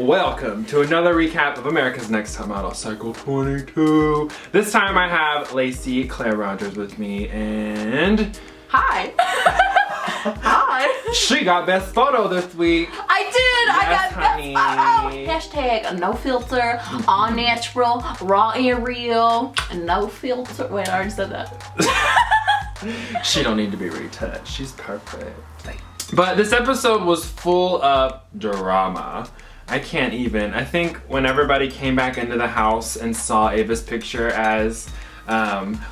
Welcome to another recap of America's Next Top Model Cycle 22. This time I have Lacey, Claire Rogers with me, and... Hi. Hi. She got best photo this week. I did. Yes, I got honey. best photo. Hashtag no filter, all natural, raw and real, and no filter. Wait, I already said that. She don't need to be retouched. She's perfect. But this episode was full of drama. I can't even. I think when everybody came back into the house and saw Ava's picture as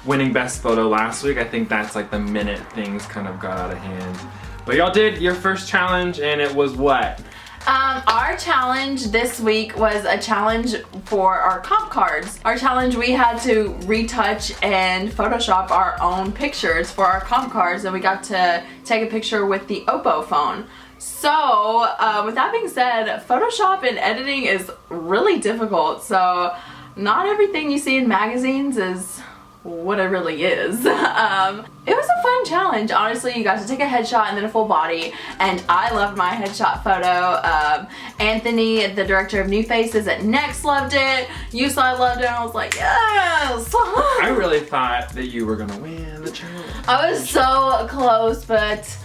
winning best photo last week, I think that's like the minute things kind of got out of hand. But y'all did your first challenge, and it was what? Our challenge this week was a challenge for our comp cards. Our challenge, we had to retouch and Photoshop our own pictures for our comp cards, and we got to take a picture with the Oppo phone. So, with that being said, Photoshop and editing is really difficult, so not everything you see in magazines is what it really is. It was a fun challenge. Honestly, you got to take a headshot and then a full body, and I loved my headshot photo. Anthony, the director of New Faces at Next, loved it. You saw I loved it, and I was like, yes! I really thought that you were gonna win the challenge. I was so close, but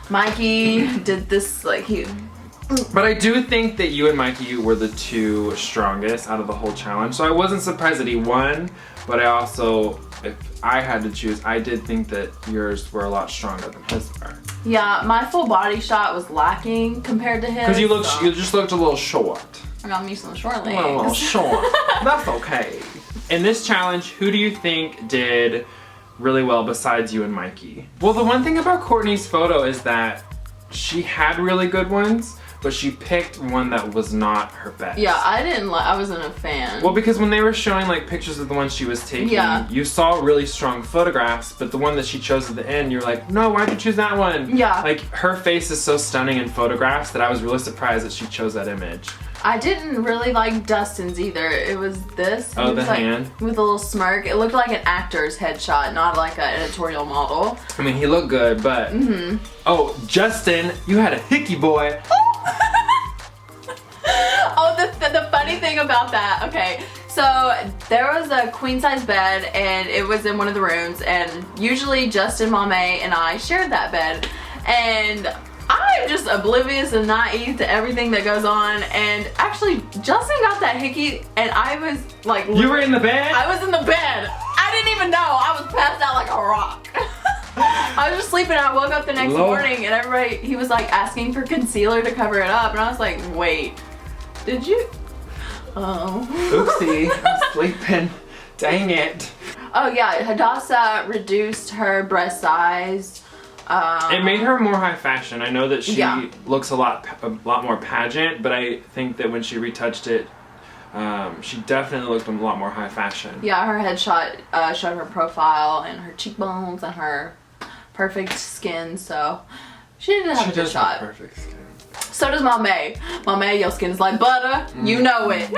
Mikey did this, like, But I do think that you and Mikey were the two strongest out of the whole challenge. So I wasn't surprised that he won, but I also, if I had to choose, I did think that yours were a lot stronger than his were. Yeah, my full body shot was lacking compared to his. Because you just looked a little short. I got me some short legs. A little short. That's okay. In this challenge, who do you think did really well besides you and Mikey? Well, the one thing about Courtney's photo is that she had really good ones, but she picked one that was not her best. Yeah, I wasn't a fan. Well, because when they were showing like pictures of the ones she was taking, you saw really strong photographs, but the one that she chose at the end, you're like, no, why'd you choose that one? Yeah. Like, her face is so stunning in photographs that I was really surprised that she chose that image. I didn't really like Dustin's either. It was this. Oh, the like, hand? with a little smirk. It looked like an actor's headshot, not like an editorial model. I mean, he looked good, but... Oh, Justin, you had a hickey boy. Oh, the funny thing about that, okay, so there was a queen size bed and it was in one of the rooms, and usually Justin, Mame, and I shared that bed, and I'm just oblivious and naive to everything that goes on, and actually Justin got that hickey and I was like... You were in the bed? I was in the bed. I didn't even know. I was passed out like a rock. I was just sleeping and I woke up the next morning and everybody, he was like asking for concealer to cover it up, and I was like, wait, did you? Oh. Oopsie, I'm sleeping. Dang it. Oh yeah, Hadassah reduced her breast size. It made her more high fashion. I know that she looks a lot more pageant, but I think that when she retouched it, she definitely looked a lot more high fashion. Yeah, her headshot showed her profile and her cheekbones and her perfect skin, so she did have a good shot. Have perfect skin. So does Mame. Mame, your skin's like butter. You know it.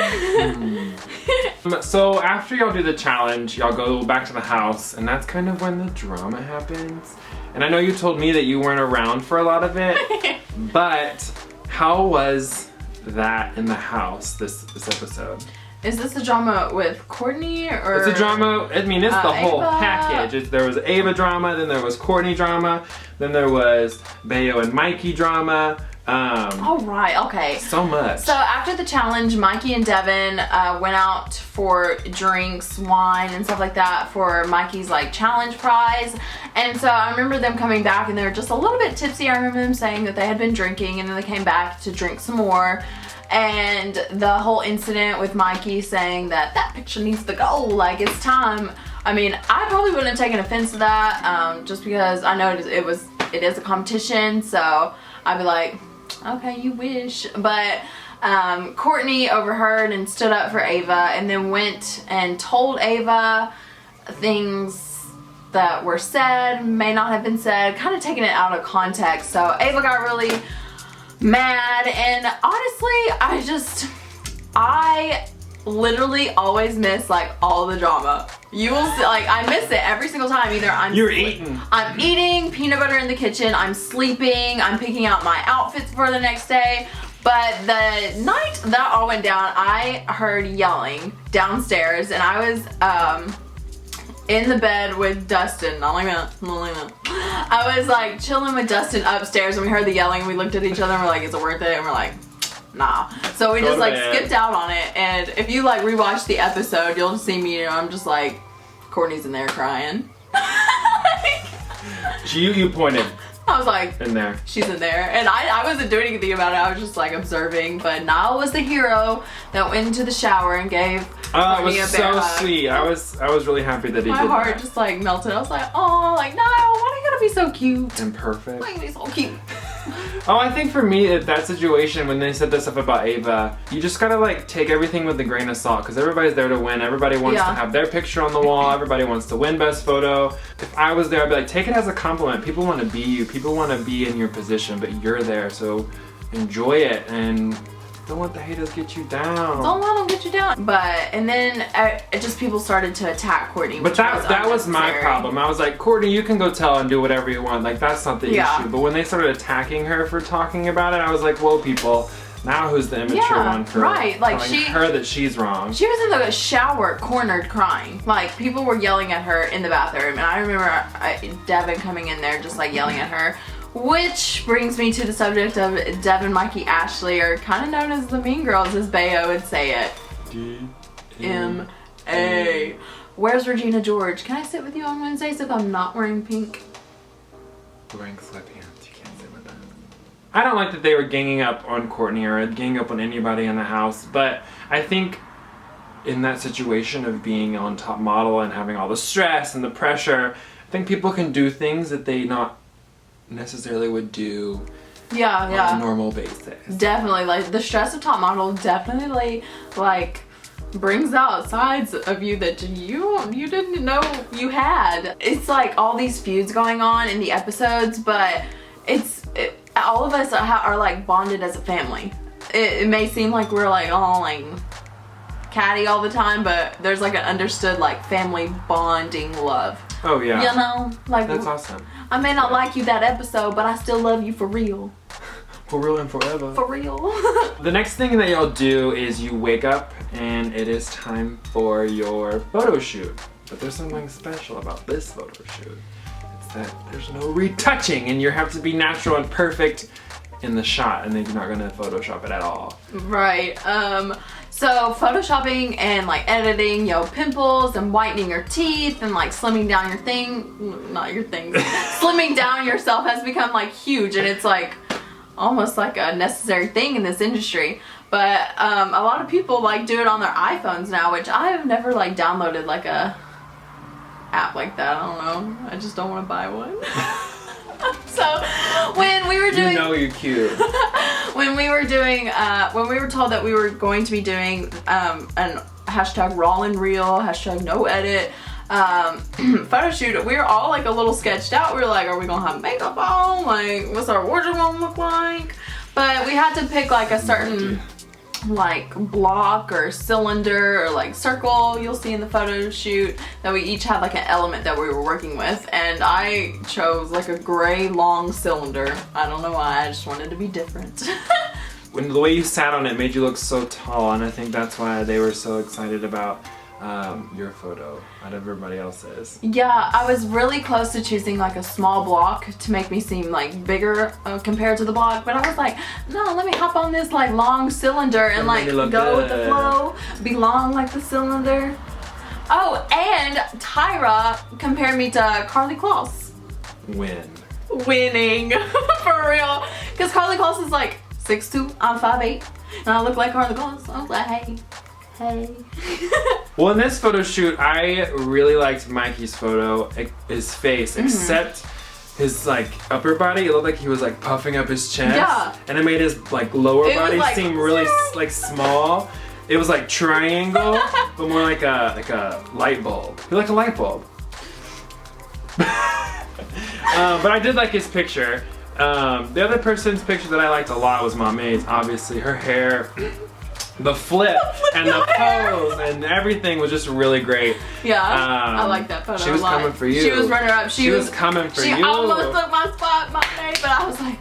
So after y'all do the challenge, y'all go back to the house, and that's kind of when the drama happens. And I know you told me that you weren't around for a lot of it, but how was that in the house this episode? Is this the drama with Courtney, or? It's a drama, I mean, it's the whole Ava. package. There was Ava drama, then there was Courtney drama, then there was Bayo and Mikey drama. All right, okay. So much. So after the challenge, Mikey and Devin went out for drinks, wine, and stuff like that for Mikey's like challenge prize. And so I remember them coming back and they were just a little bit tipsy. I remember them saying that they had been drinking, and then they came back to drink some more. And the whole incident with Mikey saying that picture needs to go, like it's time. I mean, I probably wouldn't have taken offense to that, just because I know it is a competition, so I'd be like, okay, you wish. But Courtney overheard and stood up for Ava, and then went and told Ava things that were said, may not have been said, kind of taking it out of context. So Ava got really mad, and honestly, I literally always miss like all the drama. You will see, like, I miss it every single time. Either I'm eating peanut butter in the kitchen, I'm sleeping, I'm picking out my outfits for the next day, But the night that all went down, I heard yelling downstairs, and I was in the bed with Dustin. Not like that. I was like chilling with Dustin upstairs, and we heard the yelling, and we looked at each other, and we're like, is it worth it? And we're like, nah. So we just like skipped out on it. And if you like rewatch the episode, you'll see me, you know, I'm just like, Courtney's in there crying. You pointed. I was like, in there. She's in there. And I wasn't doing anything about it. I was just like observing. But Niall was the hero that went into the shower and gave Courtney a bear hug. Sweet. I was really happy that he did that. My heart just like melted. I was like, oh, like Niall, why do you gotta be so cute? And perfect. Why are you so cute? Oh, I think for me, that situation, when they said this stuff about Ava, you just gotta like take everything with a grain of salt, because everybody's there to win. Everybody wants to have their picture on the wall. Everybody wants to win best photo. If I was there, I'd be like, take it as a compliment. People want to be you. People want to be in your position, but you're there, so enjoy it and don't let the haters get you down. Don't let them get you down. And then it just people started to attack Courtney. But that was my problem. I was like, Courtney, you can go tell and do whatever you want. Like, that's not the issue. But when they started attacking her for talking about it, I was like, whoa, people. Now who's the immature one for telling her that she's wrong? She was in the shower, cornered, crying. Like, people were yelling at her in the bathroom. And I remember Devin coming in there just like yelling at her. Which brings me to the subject of Devin, Mikey, Ashley, are kind of known as the Mean Girls, as Bayo would say it. D-M-A. Where's Regina George? Can I sit with you on Wednesdays if I'm not wearing pink? Wearing sweatpants. You can't sit with that. I don't like that they were ganging up on Courtney or ganging up on anybody in the house, but I think in that situation of being on top model and having all the stress and the pressure, I think people can do things that they not necessarily would do on a normal basis. Definitely, like the stress of top model definitely like brings out sides of you that you didn't know you had. It's like all these feuds going on in the episodes, but all of us are like bonded as a family. It may seem like we're like all like catty all the time, but there's like an understood like family bonding love. Oh yeah. You know, like that's awesome. I may not like you that episode, but I still love you for real. For real and forever. For real. The next thing that y'all do is you wake up and it is time for your photo shoot. But there's something special about this photo shoot. It's that there's no retouching and you have to be natural and perfect in the shot, and then you're not gonna Photoshop it at all. Right. So photoshopping and like editing, pimples and whitening your teeth and like slimming down your slimming down yourself has become like huge, and it's like almost like a necessary thing in this industry. But a lot of people like do it on their iPhones now, which I have never like downloaded like a app like that. I don't know. I just don't want to buy one. So when we were doing, you're cute. when we were told that we were going to be doing an hashtag raw and real, hashtag no edit photo shoot, we were all like a little sketched out. We were like, are we gonna have makeup on? Like, what's our wardrobe gonna look like? But we had to pick like a certain like block or cylinder or like circle you'll see in the photo shoot, that we each had like an element that we were working with, and I chose like a gray long cylinder. I don't know why, I just wanted to be different. When the way you sat on it made you look so tall, and I think that's why they were so excited about your photo out of everybody else's. Yeah, I was really close to choosing like a small block to make me seem like bigger compared to the block, but I was like, no, let me hop on this like long cylinder and like go with the flow, be long like the cylinder. Oh, and Tyra compared me to Carly Kloss. Winning. For real. Because Carly Kloss is like 6'2", I'm 5'8", and I look like Carly Kloss. I was like, hey. Well, in this photo shoot, I really liked Mikey's photo, his face, except his like upper body. It looked like he was like puffing up his chest, and it made his like lower body seem really like small. It was like triangle, but more like a light bulb. He like a light bulb. But I did like his picture. The other person's picture that I liked a lot was Mame's. Obviously, her hair. The flip and the pose and everything was just really great. Yeah, I like that photo. She was coming for you. She was runner up. She was coming for you. She almost took my spot, but I was like,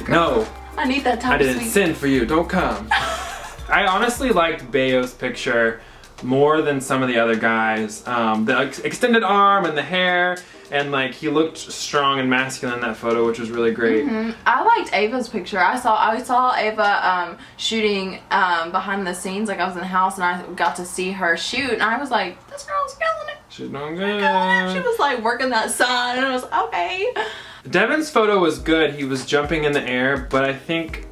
no, I need that time I didn't sweet. sin for you, don't come. I honestly liked Bayo's picture more than some of the other guys. The extended arm and the hair, and like he looked strong and masculine in that photo, which was really great. I liked Ava's picture. I saw Ava shooting behind the scenes. Like I was in the house and I got to see her shoot, and I was like, this girl's killing it. She's doing good. She was like working that sun, and I was like, okay. Devin's photo was good. He was jumping in the air, but I think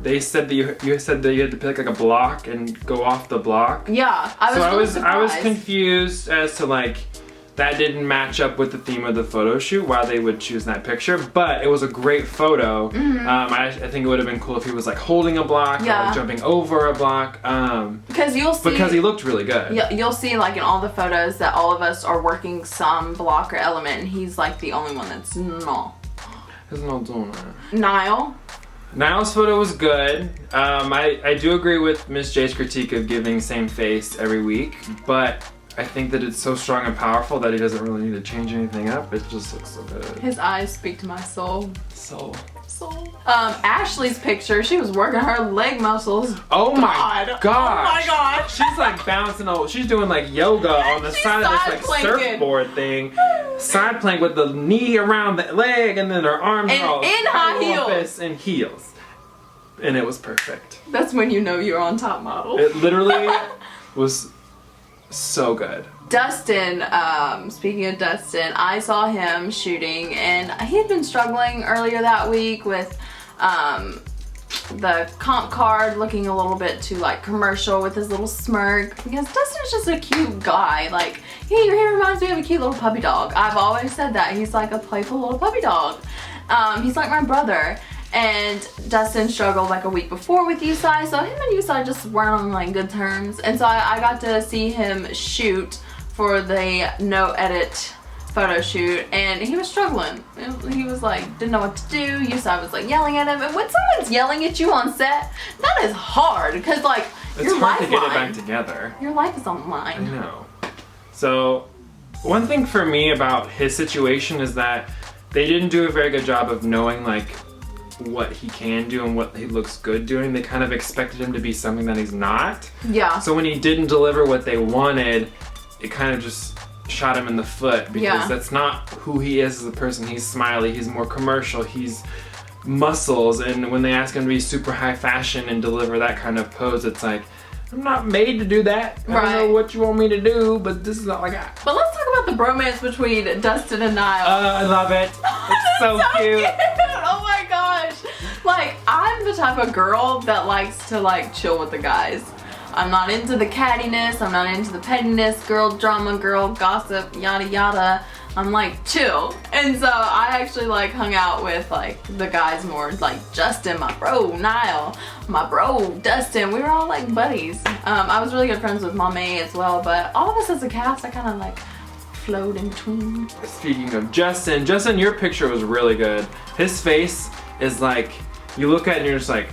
they said that you said that you had to pick like a block and go off the block. Yeah, I was confused as to like that didn't match up with the theme of the photo shoot, why they would choose that picture, but it was a great photo. I think it would have been cool if he was like holding a block or like jumping over a block. Because he looked really good. You'll see like in all the photos that all of us are working some block or element, and he's like the only one that's not. He's not doing that. Niall's photo was good. I do agree with Miss J's critique of giving same face every week, but I think that it's so strong and powerful that he doesn't really need to change anything up. It just looks so good. His eyes speak to my soul. Soul. Ashley's picture, she was working her leg muscles. Oh my god. Oh my god. She's like bouncing over. She's doing like yoga on the side of this like surfboard thing. Side plank with the knee around the leg, and then her arms and are all in high heels. And heels. And it was perfect. That's when you know you're on top model. It literally was so good. Dustin, speaking of Dustin, I saw him shooting, and he had been struggling earlier that week with the comp card looking a little bit too like commercial with his little smirk, because Dustin's just a cute guy. Like he reminds me of a cute little puppy dog. I've always said that. He's like a playful little puppy dog. He's like my brother. And Dustin struggled like a week before with Yusai, so him and Yusai just weren't on like good terms. And so I got to see him shoot for the no edit photo shoot, and he was struggling. He was like, didn't know what to do. Yusai was like yelling at him, and when someone's yelling at you on set, that is hard, because like it's hard to get it back together. Your life is on the line. I know. So one thing for me about his situation is that they didn't do a very good job of knowing like what he can do and what he looks good doing. They kind of expected him to be something that he's not. Yeah. So when he didn't deliver what they wanted, it kind of just shot him in the foot, because that's not who he is as a person. He's smiley, he's more commercial, he's muscles, and when they ask him to be super high fashion and deliver that kind of pose, it's like, I'm not made to do that. I don't know what you want me to do, but this is all I got. But let's talk about the bromance between Dustin and Niall. I love it. It's so cute. Oh my gosh. Like, I'm the type of girl that likes to like chill with the guys. I'm not into the cattiness, I'm not into the pettiness, girl drama, girl gossip, yada yada. I'm like chill. And so I actually like hung out with like the guys more, like Justin, my bro, Niall, my bro, Dustin. We were all like buddies. I was really good friends with Mommy as well, but all of us as a cast, I kind of like flowed in between. Speaking of Justin, your picture was really good. His face is like, you look at it and you're just like,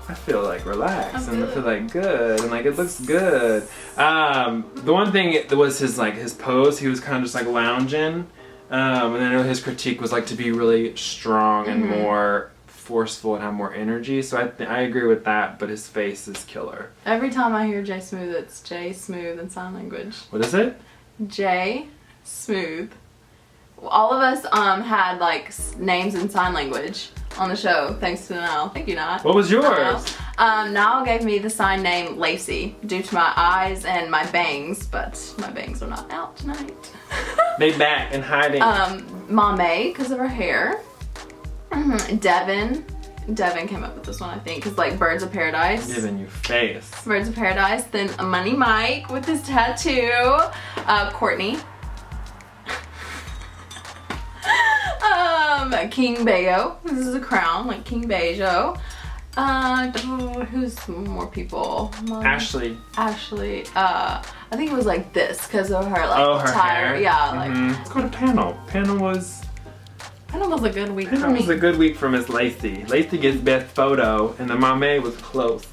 I feel like relaxed and I feel like good and like it looks good. The one thing was his pose. He was kind of just like lounging, and I know his critique was like to be really strong and more forceful and have more energy. So I agree with that. But his face is killer. Every time I hear J Smooth, it's J Smooth in sign language. What is it? J Smooth. All of us had like names in sign language on the show, thanks to Niall. Thank you, Niall. What was yours? Niall gave me the sign name Lacey due to my eyes and my bangs, but my bangs are not out tonight. They back and hiding. Mame, because of her hair. Devin came up with this one, I think, because like Birds of Paradise. Giving you face. Birds of Paradise. Then Money Mike with his tattoo. Courtney. King Bayo. This is a crown, like King Bejo. Who's more people? Ashley. I think it was like this because of her like her hair. Yeah, like. Let's go to Panel. Panel was a good week for me. Panel was a good week for Miss Lacey. Lacey gets best photo, and the Mame was close.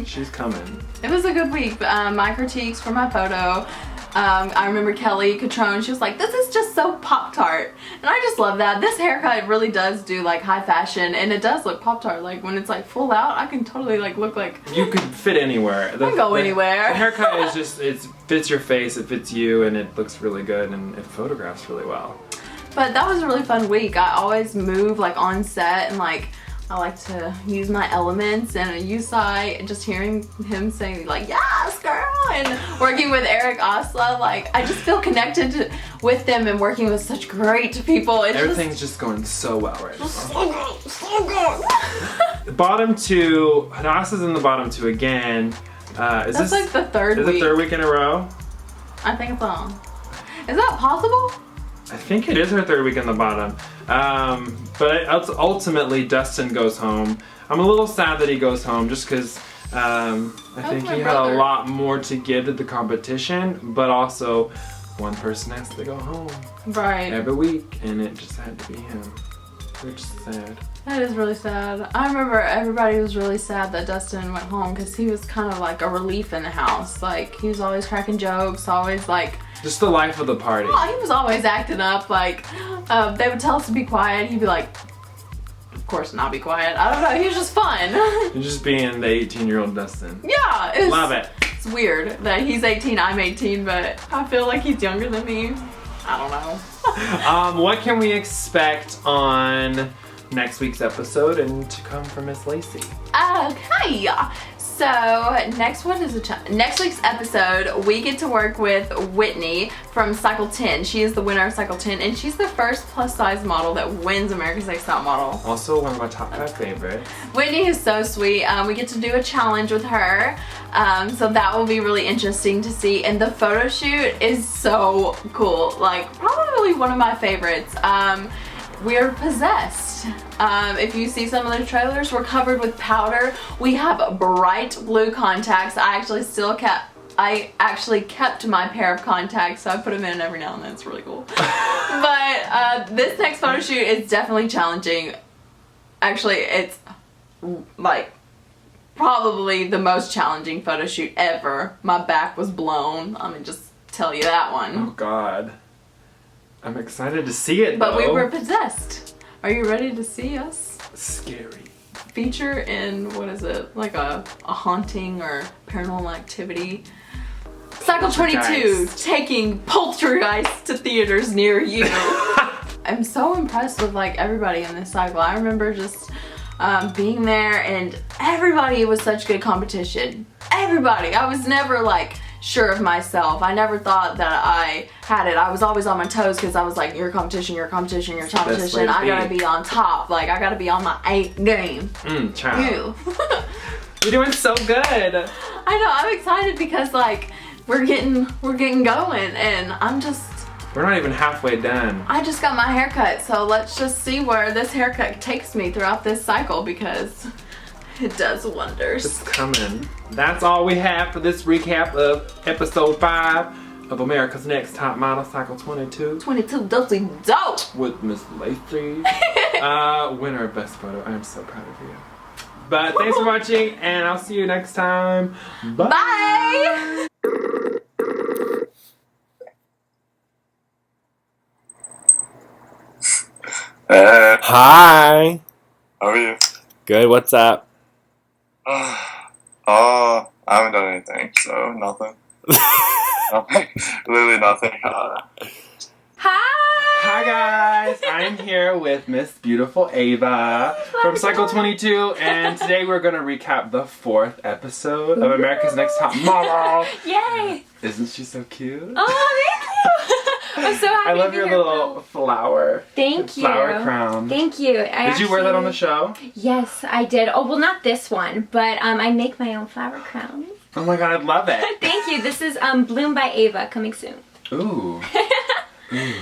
She's coming. It was a good week. My critiques for my photo. I remember Kelly Catrone, she was like, this is just so Pop-Tart. And I just love that. This haircut really does do like high fashion, and it does look Pop-Tart. Like when it's like full out, I can totally like look like... You could fit anywhere. I can go anywhere. The haircut is just, it fits your face, it fits you, and it looks really good, and it photographs really well. But that was a really fun week. I always move like on set, and like I like to use my elements, and Yusai, just hearing him saying like, yes girl, and working with Eric Osla, like I just feel connected with them and working with such great people. Everything's just going so well right now. So good, so good. The bottom two, Hadassah's in the bottom two again. That's like the third week. Is it the third week in a row? I think so. Is that possible? I think it is her third week in the bottom. But ultimately Dustin goes home. I'm a little sad that he goes home just because I think he had a lot more to give to the competition, but also one person has to go home. Right. Every week, and it just had to be him. Which is sad. That is really sad. I remember everybody was really sad that Dustin went home because he was kind of like a relief in the house. Like he was always cracking jokes, always like... Just the life of the party. Oh, he was always acting up. Like they would tell us to be quiet. He'd be like, of course not be quiet. I don't know. He was just fun. You're just being the 18-year-old Dustin. Yeah. Love it. It's weird that he's 18, I'm 18, but I feel like he's younger than me. I don't know. What can we expect on next week's episode and to come from Miss Lacey? Okay. So next week's episode, we get to work with Whitney from Cycle 10. She is the winner of Cycle 10, and she's the first plus size model that wins America's Next Top Model. Also one of my top 5 favorites. Whitney is so sweet. We get to do a challenge with her, so that will be really interesting to see. And the photo shoot is so cool. Like probably one of my favorites. We're possessed. If you see some of the trailers, we're covered with powder. We have bright blue contacts. I actually kept my pair of contacts, so I put them in every now and then. It's really cool. But this next photo shoot is definitely challenging. Actually, it's like probably the most challenging photo shoot ever. My back was blown. I'm gonna just tell you that one. Oh God. I'm excited to see it, but though. we were possessed. Are you ready to see us? Scary. Feature in, what is it? Like a haunting or paranormal activity. Cycle 22, taking Poltergeist to theaters near you. I'm so impressed with like everybody in this cycle. I remember just being there, and everybody was such good competition. Everybody. I was never like sure of myself. I never thought that I had it. I was always on my toes because I was like, your competition, your competition, your competition. I gotta be on top. Like I gotta be on my A game. Child. You're doing so good. I know. I'm excited because like we're getting going, and we're not even halfway done. I just got my haircut, so let's just see where this haircut takes me throughout this cycle because it does wonders. It's coming. That's all we have for this recap of episode 5 of America's Next Top Model, Cycle 22. 22 dosey dope! With Miss Lacey. Winner of Best Photo. I am so proud of you. But thanks for watching, and I'll see you next time. Bye! Bye! Hi. How are you? Good, what's up? I haven't done anything, so nothing. Nothing. Literally nothing. Hi! Hi guys, I'm here with Miss Beautiful Ava from Cycle 22, and today we're gonna recap the 4th episode of America's Next Top Model. Yay! Isn't she so cute? Oh, thank you! I'm so happy I love to your be here, little flower. Thank you. Flower crown. Thank you. Did you wear that on the show? Yes, I did. Oh, well, not this one, but I make my own flower crowns. Oh my god, I love it. Thank you. This is Bloom by Ava, coming soon. Ooh. Ooh.